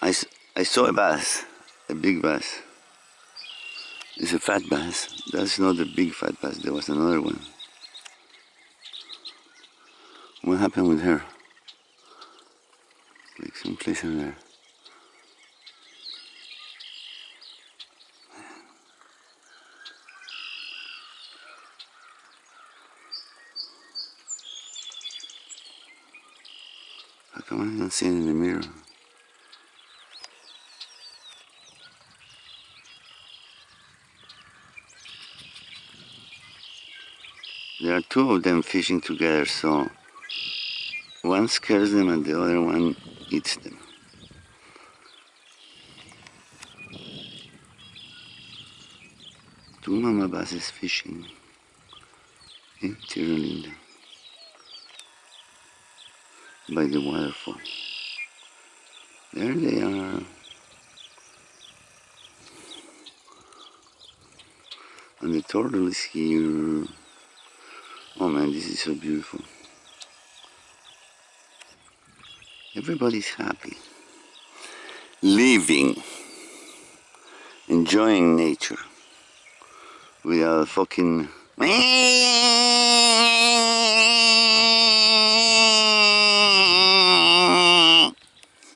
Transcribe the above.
I saw a bass, a big bass. It's a fat bass. That's not the big fat bass. There was another one. What happened with her? Like someplace in there. How come I don't see it in the mirror? There are two of them fishing together, so one scares them and the other one eats them. Two mama basses fishing in Tirolina by the waterfall. There they are. And the turtle is here. Oh man, this is so beautiful. Everybody's happy. Living. Enjoying nature. Without fucking